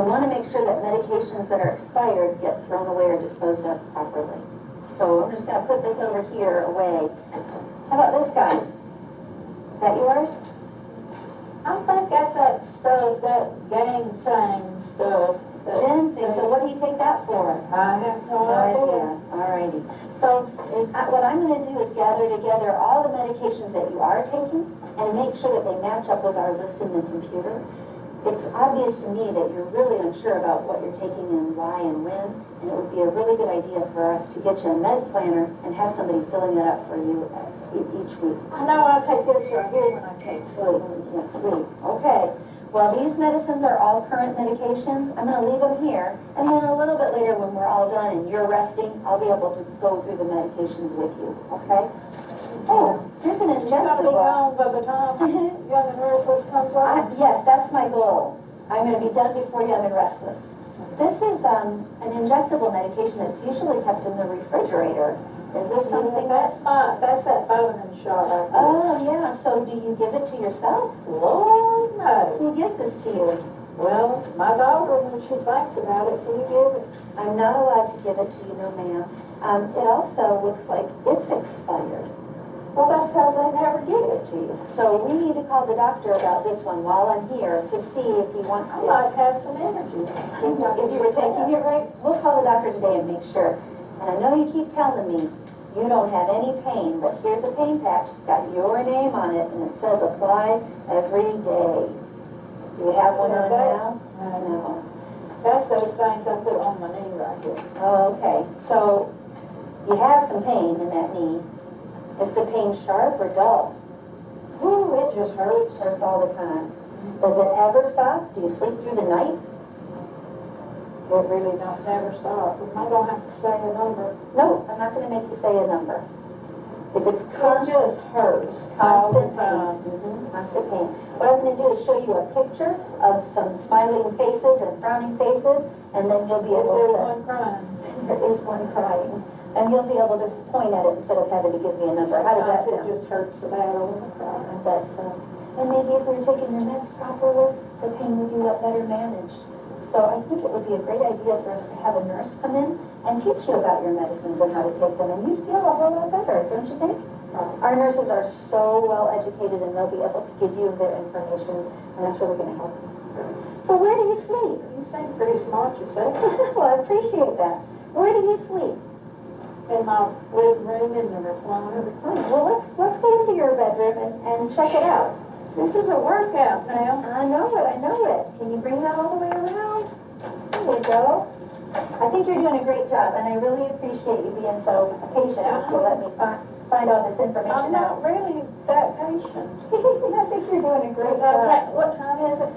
want to make sure that medications that are expired get thrown away or disposed of properly. So I'm just going to put this over here away. How about this guy? Is that yours? I think that's that stuff, that ginseng stuff. Ginseng. So what do you take that for? I have no idea. Alrighty. So what I'm going to do is gather together all the medications that you are taking and make sure that they match up with our list in the computer. It's obvious to me that you're really unsure about what you're taking and why and when, and it would be a really good idea for us to get you a med planner and have somebody filling it up for you each week. I know I take this right here when I can't sleep. When you can't sleep. Okay. Well, these medicines are all current medications. I'm going to leave them here, and then a little bit later when we're all done and you're resting, I'll be able to go through the medications with you, okay? Oh, here's an You're going to be injectable. gone by the time Young and Restless comes on? Yes, that's my goal. I'm going to be done before Young and Restless. This is an injectable medication that's usually kept in the refrigerator. Is this something That's that vitamin shot I get. Oh, yeah. So do you give it to yourself? Lord, no. Who gives this to you? Well, my daughter, when she thinks about it, can you give it? I'm not allowed to give it to you, no ma'am. It also looks like it's expired. Well, that's because they never give it to you. So we need to call the doctor about this one while I'm here to see if he wants I to. might have some energy. If you were taking it right, we'll call the doctor today and make sure. And I know you keep telling me you don't have any pain, but here's a pain patch. It's got your name on it, and it says apply every day. Do you have one on now? No. That's those things I put on my knee right here. Oh, okay. So you have some pain in that knee. Is the pain sharp or dull? Ooh, it just hurts. Hurts all the time. Does it ever stop? Do you sleep through the night? It really don't never stop. I'm going to have to say a number. No, I'm not going to make you say a number. If it's It constant, just hurts all the constant pain, time. constant pain. What I'm going to do is show you a picture of some smiling faces and frowning faces, and then you'll be able There's to. one crying. There is one crying, and you'll be able to point at it instead of having to give me a number. How does that Sometimes sound? it just hurts so bad I want to cry. I bet so. And maybe if we were taking your meds properly, the pain would be better managed. So I think it would be a great idea for us to have a nurse come in and teach you about your medicines and how to take them, and you'd feel a whole lot better, don't you think? Our nurses are so well educated, and they'll be able to give you their information, and that's really going to help you. So where do you sleep? You seem pretty smart yourself. Well, I appreciate that. Where do you sleep? In my living room in the recliner. Well, let's go into your bedroom and check it out. This is a workout now. I know it, I know it. Can you bring that all the way around? There we go. I think you're doing a great job, and I really appreciate you being so patient to let me find all this I'm information not out. really that patient. I think you're doing a great job. What time is it?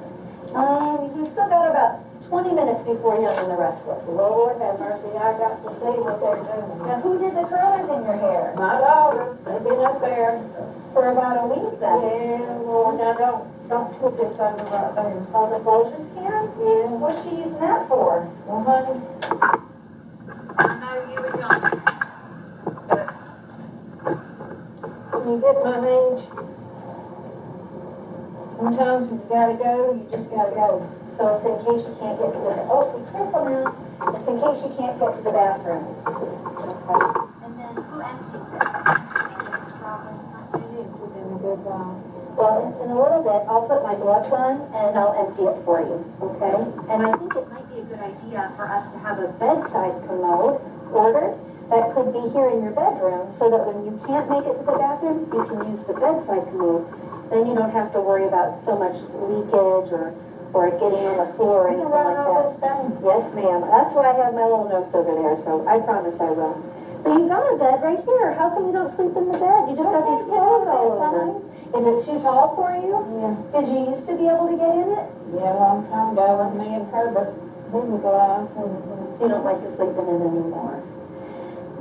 You still got about 20 minutes before Young and the Restless. Lord have mercy, I got to see what they're doing. Now, who did the curlers in your hair? My daughter, they've been up there. For about a week then. Yeah, Lord, now don't put this over right there. Oh, the Folgers can? Yeah. What's she using that for? Well, honey, I know you were young, but when you get my age, sometimes when you gotta go, you just gotta go. So it's in case you can't get to the, oh, be careful now. It's in case you can't get to the bathroom. Okay. And then who empties it? I'm just thinking it's probably not. You didn't put in a good while. Well, in a little bit, I'll put my gloves on and I'll empty it for you, okay? And I think it might be a good idea for us to have a bedside commode ordered that could be here in your bedroom so that when you can't make it to the bathroom, you can use the bedside commode. Then you don't have to worry about so much leakage or getting on the floor or You anything can write all like this that. down. Yes, ma'am. That's why I have my little notes over there, so I promise I will. But you've got a bed right here. How come you don't sleep in the bed? You just got these clothes all over. Is it too tall for you? Yeah. Did you used to be able to get in it? Yeah, a long time ago when me and Herbert, we was alive. So you don't like to sleep in it anymore.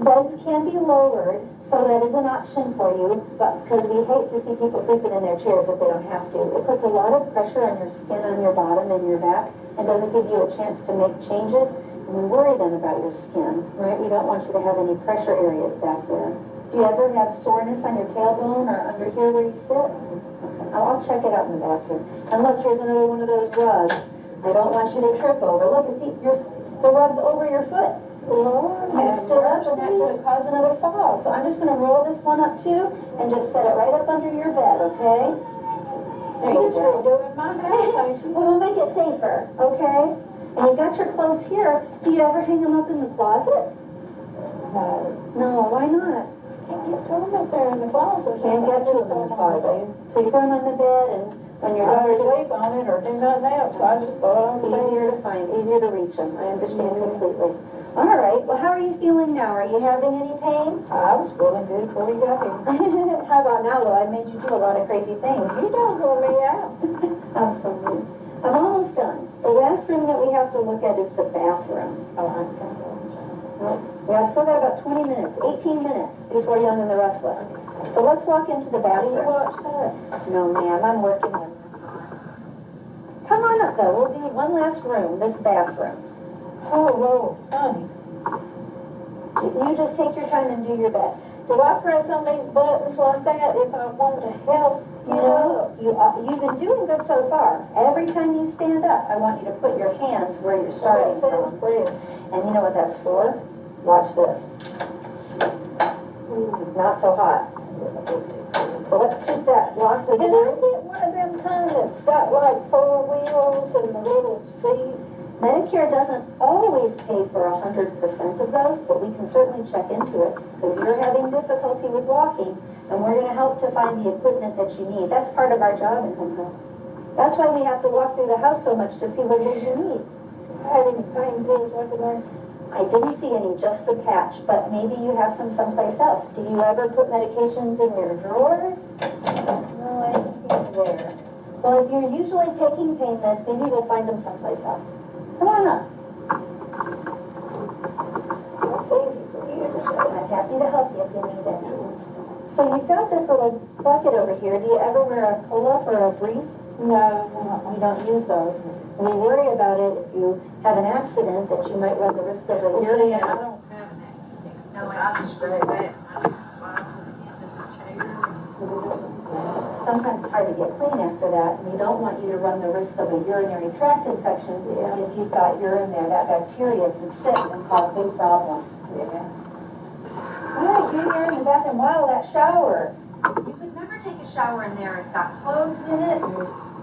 Beds can be lowered, so that is an option for you, but because we hate to see people sleeping in their chairs if they don't have to. It puts a lot of pressure on your skin, on your bottom and your back, and doesn't give you a chance to make changes. And we worry then about your skin, right? We don't want you to have any pressure areas back there. Do you ever have soreness on your tailbone or under here where you sit? Okay. I'll check it out in the bathroom. And look, here's another one of those rugs. I don't want you to trip over. Look, and see, the rug's over your foot. Lord, You have stood up and that mercy. could have caused another fall. So I'm just gonna roll this one up too and just set it right up under your bed, okay? There you He's go. redoing my house, ain't you? Well, we'll make it safer, okay? And you got your clothes here. Do you ever hang them up in the closet? No. No, why not? Can't get to them up there in the closet. Can't get to them in the closet. So you put them on the bed and when your I daughter's sleep on it or do nothing else, so I just thought I'd easier to find, easier to reach them. I understand completely. All right, well, how are you feeling now? Are you having any pain? I was feeling good before you got here. How about now, though? I made you do a lot of crazy things. You don't rule me out. Absolutely. I'm almost done. The last room that we have to look at is the bathroom. Oh, I'm gonna We have still got about 20 minutes, 18 minutes before Young and the Restless. So let's walk into the go. Do you bathroom. watch that? No, ma'am, I'm working on it. Come on up, though. We'll do one last room, this bathroom. Oh, Lord, honey. You just take your time and do your best. Do I press on these buttons like that if I want to help? You know, you've been doing good so far. Every time you stand up, I want you to put your hands where you're starting It says from. press. And you know what that's for? Watch this. Not so hot. So let's keep that locked And in. is it one of them kind that's got like 4 wheels and the little seat? Medicare doesn't always pay for 100% of those, but we can certainly check into it because you're having difficulty with walking, and we're going to help to find the equipment that you need. That's part of our job in home health. That's why we have to walk through the house so much to see what it is you need. Have any painkillers over there? I didn't see any, just the patch, but maybe you have some someplace else. Do you ever put medications in your drawers? No, I didn't see them there. Well, if you're usually taking pain meds, maybe we'll find them someplace else. Come on up. That's easy for you to say. I'm happy to help you if you need it. So you've got this little bucket over here. Do you ever wear a pull-up or a brief? No, We don't use those. We worry about it if you have an accident that you might run the risk of a well, see, urinary. I don't have an accident. No, I just grab that. I just slide to the end of the chair. Sometimes it's hard to get clean after that, and we don't want you to run the risk of a urinary tract infection. And if you've got urine there, that bacteria can sit and cause big problems. Yeah. All right, you're in the bathroom. Wow, that shower. You could never take a shower in there. It's got clothes in it,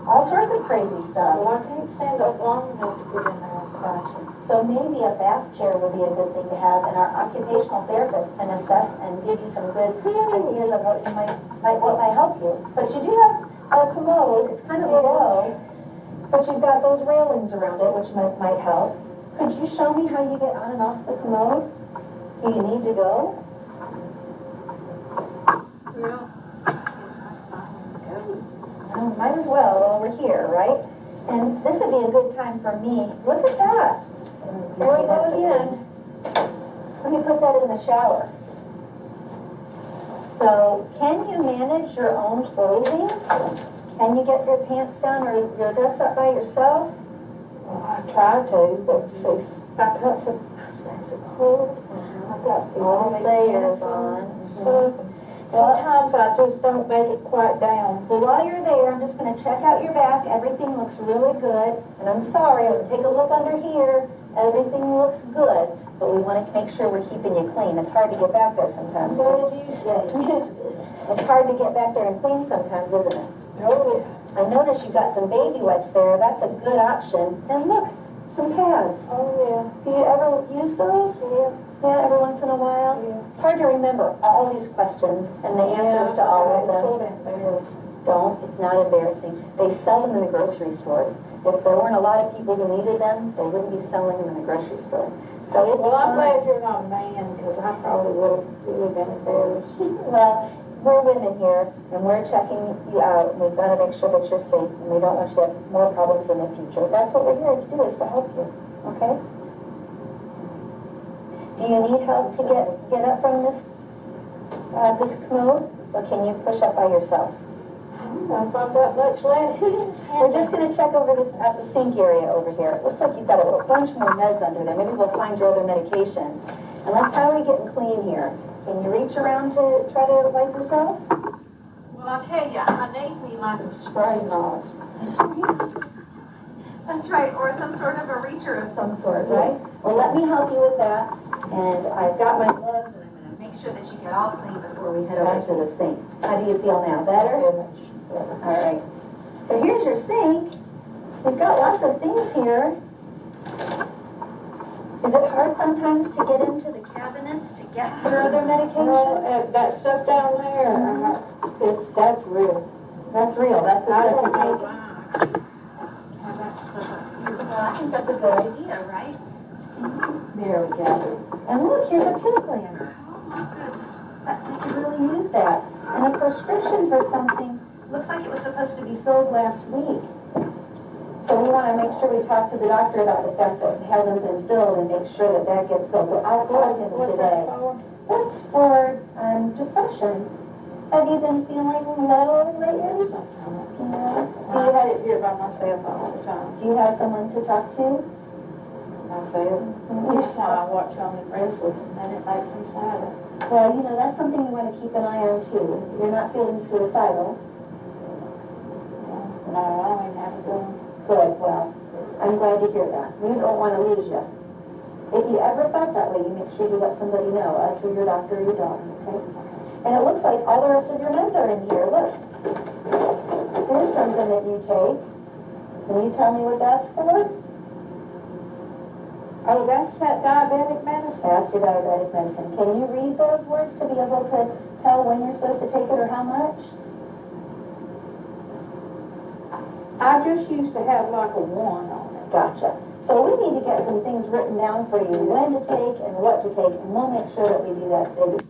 all sorts of crazy stuff. Well, I can't stand up long enough to get in there and crash it. So maybe a bath chair would be a good thing to have, and our occupational therapist can assess and give you some good ideas of what you what might help you. But you do have a commode. It's kind of low, but you've got those railings around it, which might help. Could you show me how you get on and off the commode? Do you need to go? Well, I guess I finally go. Oh, might as well while we're here, right? And this would be a good time for me. Look at that. There we go again. Let me put that in the shower. So, can you manage your own clothing? Can you get your pants down or your dress up by yourself? Well, I try to, but see, I've got some, it's a cold. I've got All these layers pants on. and stuff. Sometimes I just don't make it quite down. Well, while you're there, I'm just going to check out your back. Everything looks really good. And I'm sorry, I'm going to take a look under here. Everything looks good, but we want to make sure we're keeping you clean. It's hard to get back there sometimes, too. What did you say? It's hard to get back there and clean sometimes, isn't it? Oh, I noticed you got some baby wipes there. That's a good option. And look, some pads. oh, Do you ever use those? yeah. Yeah, every once in a while? Yeah. It's hard to remember all these questions and the answers to all of It's them. sort of embarrassing. Don't. It's not embarrassing. They sell them in the grocery stores. If there weren't a lot of people who needed them, they wouldn't be selling them in the grocery store. So it's Well, I'm fine. glad you're not a man, because I probably would have really been embarrassed. Well, we're women here, and we're checking you out, and we've got to make sure that you're safe, and we don't want you to have more problems in the future. That's what we're here to do, is to help you, okay? Do you need help to get up from this commode, or can you push up by yourself? I don't know if I've got much left. We're just going to check over this at the sink area over here. It looks like you've got a bunch more meds under there. Maybe we'll find your other medications. And how are we getting clean here? Can you reach around to try to wipe yourself? Well, I tell you, I need me like a spray nozzle. That's right, or some sort of a reacher of some sort, right? Well, let me help you with that. And I've got my gloves, and I'm going to make sure that you get all clean before we head over to the sink. How do you feel now? Better? All right. So here's your sink. We've got lots of things here. Is it hard sometimes to get into the cabinets to get your other medications? Well, that stuff down there, that's real. That's real. That's the I stuff don't you know take. why. Have that stuff up here. Well, I think that's a good idea, right? There we go. And look, here's a pill planner. We could really use that. And a prescription for something. Looks like it was supposed to be filled last week. So we want to make sure we talk to the doctor about the fact that it hasn't been filled and make sure that that gets filled. So I'll call him What's today. that for? That's for depression. Have you been feeling low lately? Sometimes. Yeah. I sit here by myself all the time. Do you have someone to talk to? Myself. Each time I watch on the Restless, and then it makes me sad. Well, you know, that's something you want to keep an eye on too. You're not feeling suicidal. No, I don't even have a gun. Good, well, I'm glad to hear that. We don't want to lose you. If you ever thought that way, you make sure you let somebody know, us or your doctor or your doctor, okay? And it looks like all the rest of your meds are in here, look. Here's something that you take. Can you tell me what that's for? Oh, that's that diabetic medicine. That's your diabetic medicine. Can you read those words to be able to tell when you're supposed to take it or how much? I just used to have like a 1 on it. Gotcha. So we need to get some things written down for you, when to take and what to take, and we'll make sure that we do that today.